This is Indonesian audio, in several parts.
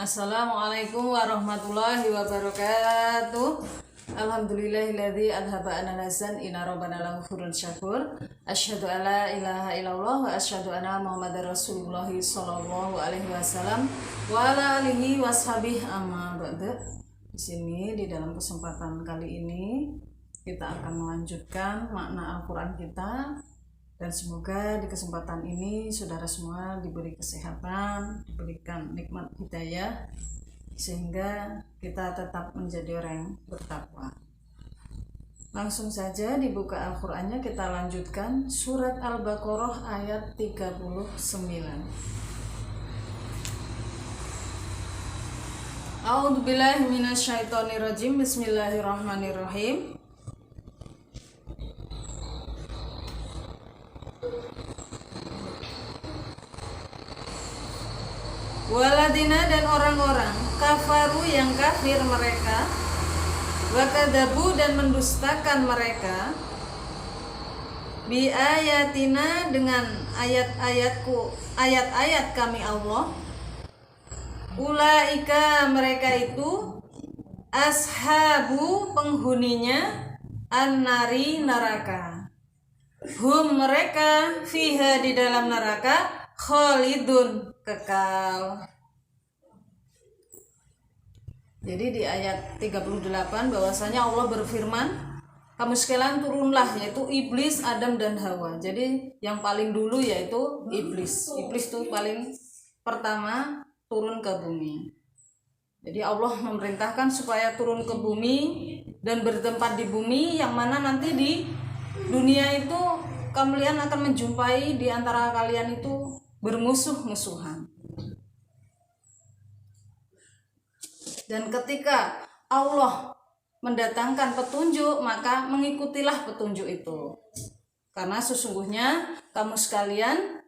Assalamualaikum warahmatullahi wabarakatuh. Alhamdulillahilladzi adhaba anna hasan inna rabbana laghafurun syakur. Asyhadu alla ilaha illallah wa asyhadu anna muhammadar rasulullah sallallahu alaihi wasallam wa ala alihi washabihi amma ba'du. Di sini di dalam kesempatan kali ini kita akan melanjutkan makna Al-Qur'an kita. Dan semoga di kesempatan ini saudara semua diberi kesehatan, diberikan nikmat hidayah, sehingga kita tetap menjadi orang yang bertakwa. Langsung saja dibuka Al-Qur'annya, kita lanjutkan surat Al-Baqarah ayat 39. A'udzubillahi minasyaitonirrajim. Bismillahirrahmanirrahim. Waladina, dan orang-orang kafaru yang kafir mereka, wakadabu, dan mendustakan mereka, bi ayatina, dengan ayat-ayatku, ayat-ayat kami Allah, ulaika, mereka itu, ashabu, penghuninya, an-nari, neraka, hum, mereka, fiha, di dalam neraka, khalidun, kekal. Jadi di ayat 38 bahwasanya Allah berfirman, kamu sekalian turunlah, yaitu iblis, Adam dan Hawa. Jadi yang paling dulu yaitu iblis. Iblis itu paling pertama turun ke bumi. Jadi Allah memerintahkan supaya turun ke bumi dan bertempat di bumi, yang mana nanti di dunia itu kalian akan menjumpai di antara kalian itu bermusuh-musuhan. Dan ketika Allah mendatangkan petunjuk, maka mengikutilah petunjuk itu. Karena sesungguhnya kamu sekalian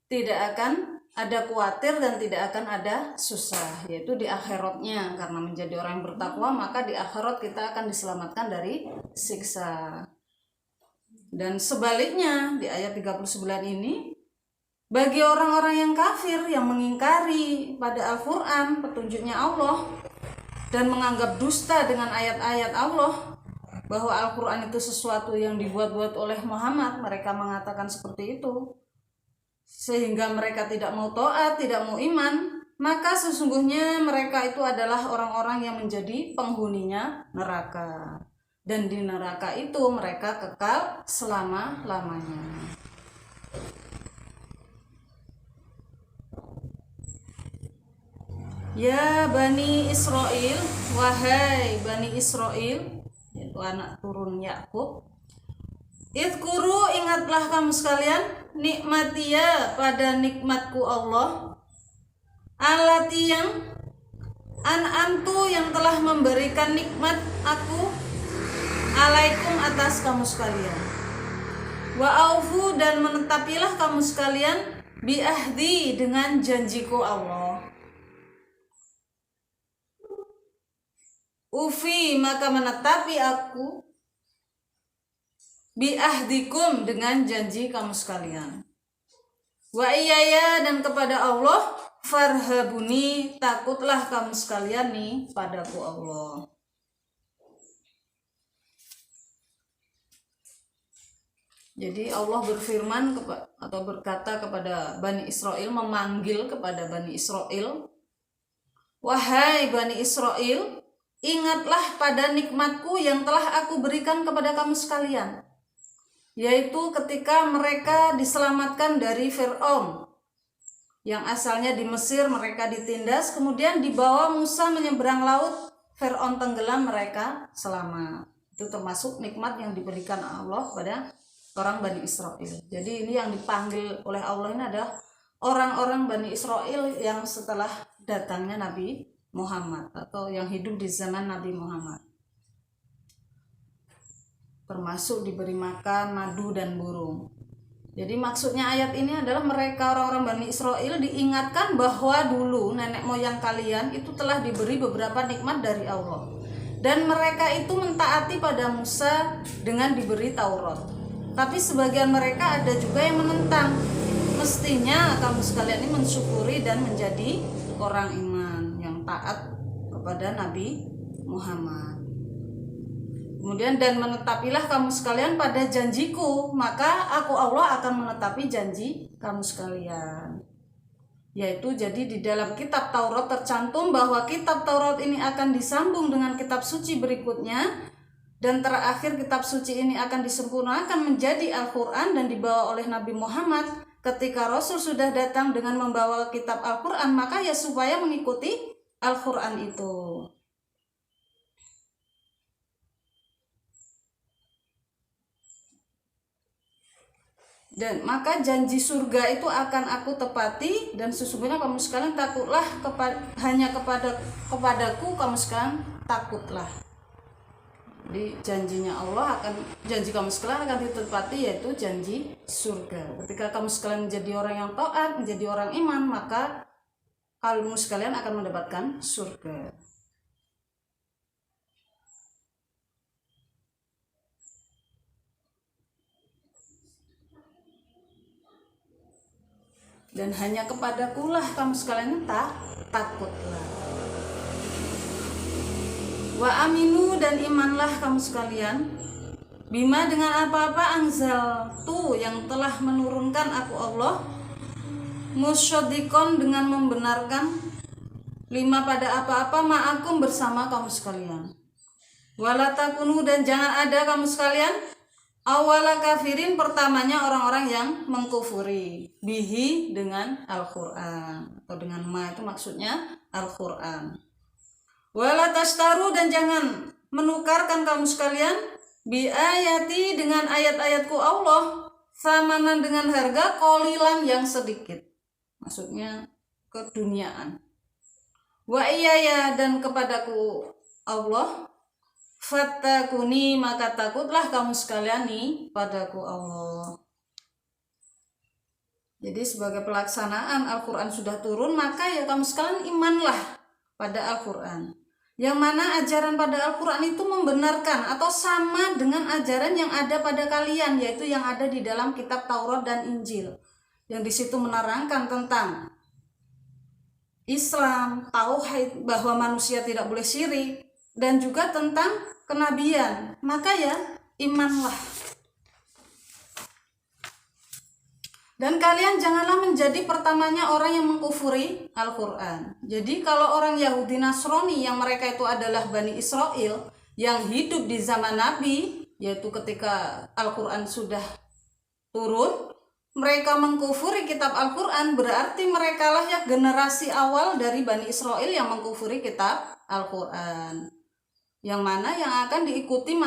tidak akan ada khawatir dan tidak akan ada susah, yaitu di akhiratnya. Karena menjadi orang yang bertakwa, maka di akhirat kita akan diselamatkan dari siksa. Dan sebaliknya di ayat 39 ini, bagi orang-orang yang kafir yang mengingkari pada Al-Qur'an, petunjuknya Allah, dan menganggap dusta dengan ayat-ayat Allah, bahwa Al-Qur'an itu sesuatu yang dibuat-buat oleh Muhammad, mereka mengatakan seperti itu, sehingga mereka tidak mau taat, tidak mau iman, maka sesungguhnya mereka itu adalah orang-orang yang menjadi penghuninya neraka. Dan di neraka itu mereka kekal selama-lamanya. Ya Bani Israel, wahai Bani Israel, yaitu anak turun Yakub, idkuru, ingatlah kamu sekalian, nikmatia, pada nikmatku Allah, alati, yang an'amtu, yang telah memberikan nikmat aku, alaikum, atas kamu sekalian, wa aufu, dan menetapilah kamu sekalian, biahdi, dengan janjiku Allah. Ufi, maka menetapi aku, biahdikum, dengan janji kamu sekalian. Wa iyaya, dan kepada Allah, farhabuni, takutlah kamu sekalian nih padaku Allah. Jadi Allah berfirman atau berkata kepada Bani Israel, memanggil kepada Bani Israel, wahai Bani Israel, ingatlah pada nikmatku yang telah aku berikan kepada kamu sekalian, yaitu ketika mereka diselamatkan dari Fir'aun yang asalnya di Mesir, mereka ditindas, kemudian dibawa Musa menyeberang laut, Fir'aun tenggelam, mereka selamat. Itu termasuk nikmat yang diberikan Allah pada orang Bani Israel. Jadi ini yang dipanggil oleh Allah ini adalah orang-orang Bani Israel yang setelah datangnya Nabi Muhammad, atau yang hidup di zaman Nabi Muhammad, termasuk diberi makan madu dan burung. Jadi maksudnya ayat ini adalah mereka orang-orang Bani Israel diingatkan bahwa dulu nenek moyang kalian itu telah diberi beberapa nikmat dari Allah, dan mereka itu mentaati pada Musa dengan diberi Taurat. Tapi sebagian mereka ada juga yang menentang. Mestinya kamu sekalian ini mensyukuri dan menjadi orang iman yang taat kepada Nabi Muhammad. Kemudian, dan menetapilah kamu sekalian pada janjiku, maka aku Allah akan menetapi janji kamu sekalian. Yaitu jadi di dalam kitab Taurat tercantum bahwa kitab Taurat ini akan disambung dengan kitab suci berikutnya, dan terakhir kitab suci ini akan disempurnakan menjadi Al-Quran dan dibawa oleh Nabi Muhammad. Ketika Rasul sudah datang dengan membawa kitab Al-Quran, maka ya supaya mengikuti Al-Quran itu. Dan maka janji surga itu akan aku tepati, dan sesungguhnya kamu sekalian takutlah hanya kepadaku kamu sekalian takutlah. Jadi janjinya Allah janji kamu sekalian akan ditepati, yaitu janji surga. Ketika kamu sekalian menjadi orang yang taat, menjadi orang iman, maka kamu sekalian akan mendapatkan surga. Dan hanya kepadakulah kamu sekalian takutlah. Wa aminu, dan imanlah kamu sekalian, bima dengan apa-apa anzal tu yang telah menurunkan aku Allah, musyaddiqon dengan membenarkan, lima pada apa-apa ma'akum bersama kamu sekalian. Wala takunu, dan jangan ada kamu sekalian awala kafirin, pertamanya orang-orang yang mengkufuri, bihi dengan Al-Quran, atau dengan ma itu maksudnya Al-Quran. Wala tastaru, dan jangan menukarkan kamu sekalian bi ayati dengan ayat-ayatku Allah, samanan dengan harga qolilan yang sedikit, maksudnya keduniaan. Wa iyaya, dan kepadaku Allah, fattakuni, maka takutlah kamu sekalian nih padaku Allah. Jadi sebagai pelaksanaan Al-Quran sudah turun, maka ya kamu sekalian imanlah pada Al-Quran, yang mana ajaran pada Al-Quran itu membenarkan atau sama dengan ajaran yang ada pada kalian, yaitu yang ada di dalam kitab Taurat dan Injil, yang di situ menerangkan tentang Islam, tauhid, bahwa manusia tidak boleh syirik, dan juga tentang kenabian. Maka ya imanlah. Dan kalian janganlah menjadi pertamanya orang yang mengkufuri Al-Quran. Jadi kalau orang Yahudi Nasrani yang mereka itu adalah Bani Israel yang hidup di zaman Nabi, yaitu ketika Al-Quran sudah turun, mereka mengkufuri kitab Al-Quran, berarti merekalah ya generasi awal dari Bani Israel yang mengkufuri kitab Al-Quran, yang mana yang akan diikuti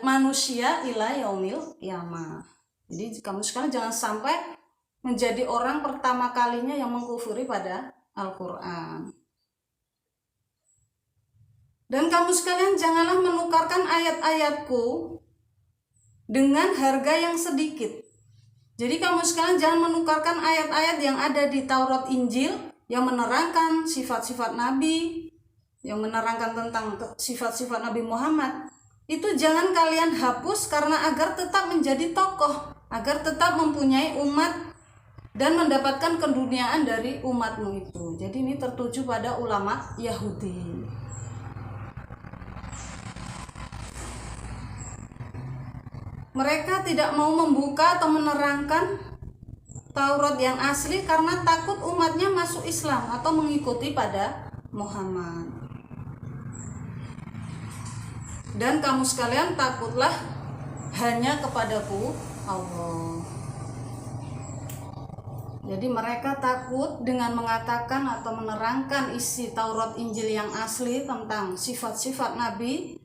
manusia ila yaumil qiyamah. Jadi kamu sekalian jangan sampai menjadi orang pertama kalinya yang mengkufuri pada Al-Quran. Dan kamu sekalian janganlah menukarkan ayat-ayatku dengan harga yang sedikit. Jadi kamu sekalian jangan menukarkan ayat-ayat yang ada di Taurat Injil yang menerangkan sifat-sifat Nabi, yang menerangkan tentang sifat-sifat Nabi Muhammad. Itu jangan kalian hapus, karena agar tetap menjadi tokoh, agar tetap mempunyai umat dan mendapatkan keduniaan dari umatmu itu. Jadi ini tertuju pada ulama Yahudi. Mereka tidak mau membuka atau menerangkan Taurat yang asli karena takut umatnya masuk Islam atau mengikuti pada Muhammad. Dan kamu sekalian takutlah hanya kepadaku Allah. Jadi mereka takut dengan mengatakan atau menerangkan isi Taurat Injil yang asli tentang sifat-sifat Nabi.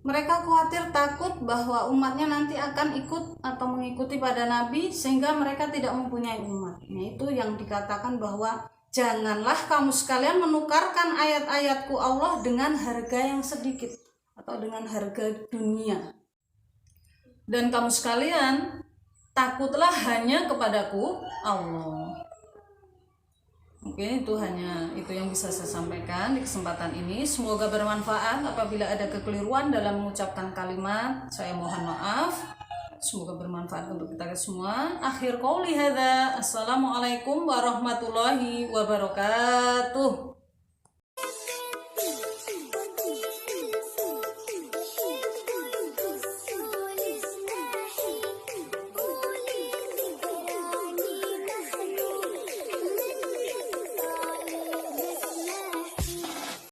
Mereka khawatir, takut bahwa umatnya nanti akan ikut atau mengikuti pada Nabi sehingga mereka tidak mempunyai umat. Nah, itu yang dikatakan bahwa janganlah kamu sekalian menukarkan ayat-ayatku Allah dengan harga yang sedikit atau dengan harga dunia. Dan kamu sekalian takutlah hanya kepadaku Allah. Mungkin itu yang bisa saya sampaikan di kesempatan ini. Semoga bermanfaat. Apabila ada kekeliruan dalam mengucapkan kalimat, saya mohon maaf. Semoga bermanfaat untuk kita semua. Akhir qauli hadza. Assalamualaikum warahmatullahi wabarakatuh.